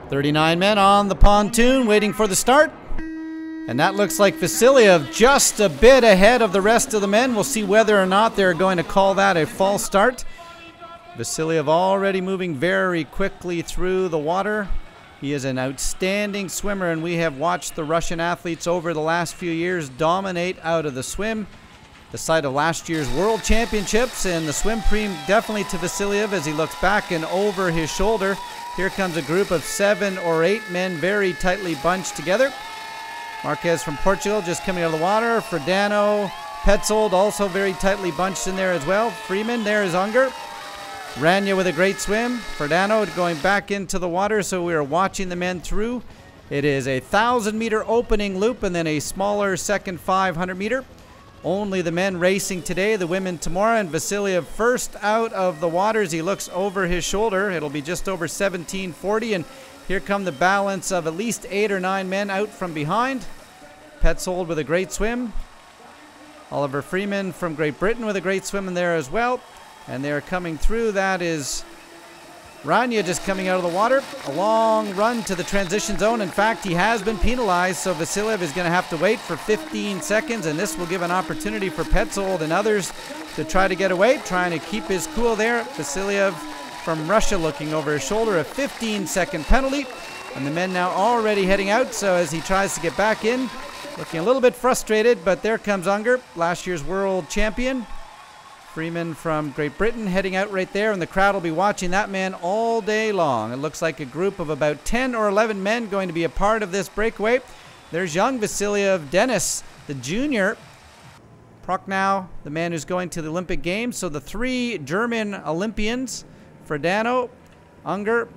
39 men on the pontoon waiting for the start. And that looks like Vasiliev just a bit ahead of the rest of the men. We'll see whether or not they're going to call that a false start. Vasiliev already moving very quickly through the water. He is an outstanding swimmer, and we have watched the Russian athletes over the last few years dominate out of the swim. The site of last year's World Championships, and the swim prime definitely to Vasiliev as he looks back and over his shoulder. Here comes a group of 7 or 8 men very tightly bunched together. Marquez from Portugal just coming out of the water. Ferdano, Petzold also very tightly bunched in there as well. Freeman, there is Unger. Rania with a great swim. Ferdano going back into the water, so we are watching the men through. It is a 1,000-meter opening loop and then a smaller second 500-meter. Only the men racing today, the women tomorrow, and Vasiliev first out of the water as he looks over his shoulder. It'll be just over 17:40, and here come the balance of at least 8 or 9 men out from behind. Petzold with a great swim. Oliver Freeman from Great Britain with a great swim in there as well. And they're coming through. That is Rania just coming out of the water. A long run to the transition zone. In fact, he has been penalized, so Vasiliev is going to have to wait for 15 seconds, and this will give an opportunity for Petzold and others to try to get away, trying to keep his cool there. Vasiliev from Russia looking over his shoulder, a 15-second penalty, and the men now already heading out, so as he tries to get back in, looking a little bit frustrated, but there comes Unger, last year's world champion. Freeman from Great Britain heading out right there, and the crowd will be watching that man all day long. It looks like a group of about 10 or 11 men going to be a part of this breakaway. There's young Vasiliev, Dennis, the junior. Prochnow, the man who's going to the Olympic Games. So the 3 German Olympians, Ferdano, Unger,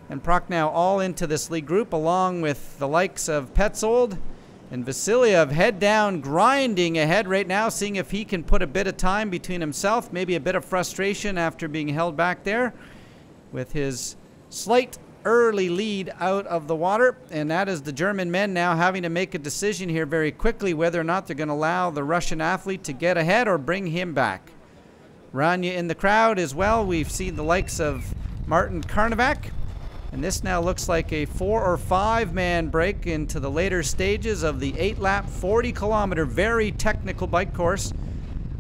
and Prochnow all into this league group, along with the likes of Petzold. And Vasiliev head down, grinding ahead right now, seeing if he can put a bit of time between himself, maybe a bit of frustration after being held back there with his slight early lead out of the water. And that is the German men now having to make a decision here very quickly whether or not they're going to allow the Russian athlete to get ahead or bring him back. Rania in the crowd as well. We've seen the likes of Martin Karnovac. And this now looks like a 4 or 5 man break into the later stages of the 8-lap, 40-kilometer, very technical bike course.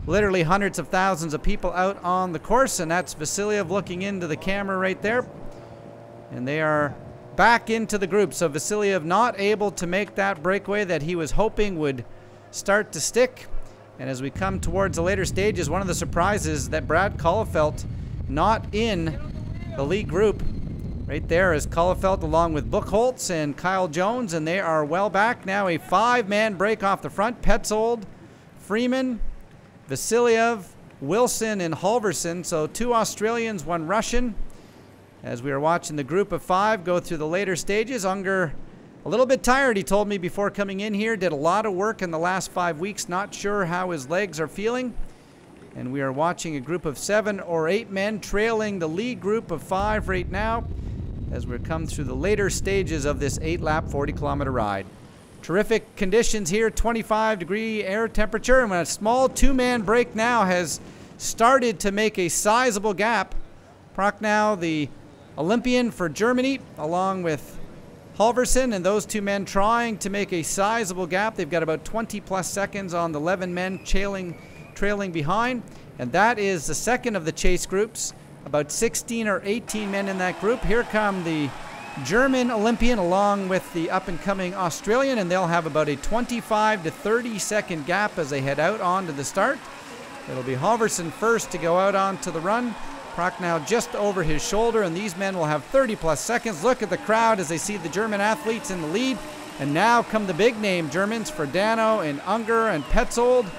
Literally hundreds of thousands of people out on the course, and that's Vasiliev looking into the camera right there. And they are back into the group. So Vasiliev not able to make that breakaway that he was hoping would start to stick. And as we come towards the later stages, one of the surprises that Brad Kollefelt not in the lead group. Right there is Kollefelt along with Buchholz and Kyle Jones, and they are well back. Now a 5-man break off the front. Petzold, Freeman, Vasiliev, Wilson, and Halverson. So 2 Australians, 1 Russian. As we are watching the group of 5 go through the later stages, Unger a little bit tired, he told me before coming in here. Did a lot of work in the last 5 weeks. Not sure how his legs are feeling. And we are watching a group of 7 or 8 men trailing the lead group of 5 right now, as we come through the later stages of this 8-lap, 40-kilometer ride. Terrific conditions here, 25-degree air temperature, and a small 2-man break now has started to make a sizable gap. Prochnow, the Olympian for Germany, along with Halverson, and those 2 men trying to make a sizable gap. They've got about 20-plus seconds on the 11 men trailing behind, and that is the second of the chase groups. About 16 or 18 men in that group. Here come the German Olympian along with the up-and-coming Australian, and they'll have about a 25 to 30-second gap as they head out onto the start. It'll be Halverson first to go out onto the run. Prochnow just over his shoulder, and these men will have 30-plus seconds. Look at the crowd as they see the German athletes in the lead. And now come the big-name Germans, Ferdano and Unger and Petzold.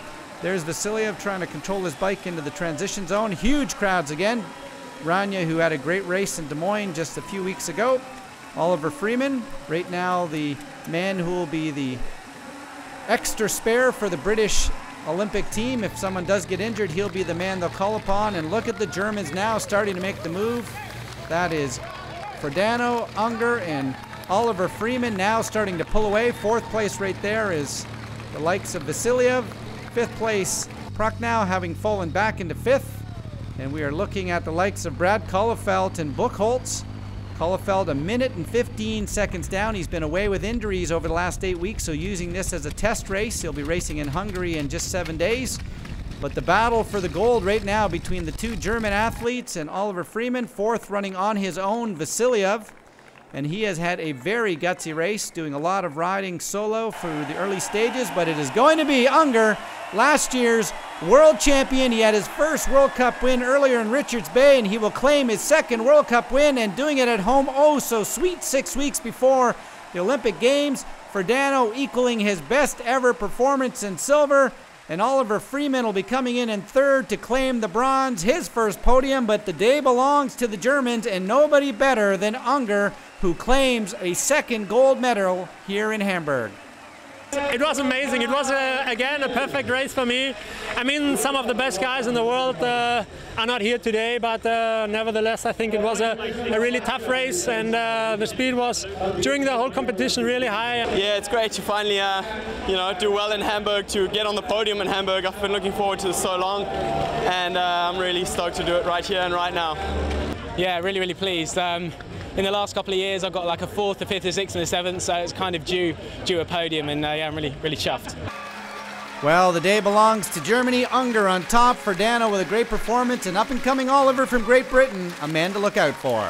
There's Vasiliev trying to control his bike into the transition zone. Huge crowds again. Rania, who had a great race in Des Moines just a few weeks ago. Oliver Freeman, right now the man who will be the extra spare for the British Olympic team. If someone does get injured, he'll be the man they'll call upon. And look at the Germans now starting to make the move. That is Ferdano, Unger, and Oliver Freeman now starting to pull away. 4th place right there is the likes of Vasiliev. 5th place, Prochnow having fallen back into 5th. And we are looking at the likes of Brad Kollefelt and Buchholz. Kullefeld 1 minute and 15 seconds down. He's been away with injuries over the last 8 weeks, so using this as a test race. He'll be racing in Hungary in just 7 days. But the battle for the gold right now between the two German athletes and Oliver Freeman, fourth running on his own, Vasilyev. And he has had a very gutsy race, doing a lot of riding solo through the early stages, but it is going to be Unger, last year's world champion. He had his first World Cup win earlier in Richards Bay, and he will claim his second World Cup win, and doing it at home, oh so sweet, 6 weeks before the Olympic Games. For Dano, equaling his best ever performance in silver. And Oliver Freeman will be coming in third to claim the bronze, his first podium, but the day belongs to the Germans, and nobody better than Unger, who claims a second gold medal here in Hamburg. It was amazing. It was, again, a perfect race for me. I mean, some of the best guys in the world are not here today, but nevertheless, I think it was a really tough race, and the speed was, during the whole competition, really high. Yeah, it's great to finally, do well in Hamburg, to get on the podium in Hamburg. I've been looking forward to this so long, and I'm really stoked to do it right here and right now. Yeah, really, really pleased. In the last couple of years, I've got like a 4th, a 5th, a 6th, and a 7th, so it's kind of due a podium, and yeah, I'm really, really chuffed. Well, the day belongs to Germany. Unger on top for Dano with a great performance, and up-and-coming Oliver from Great Britain, a man to look out for.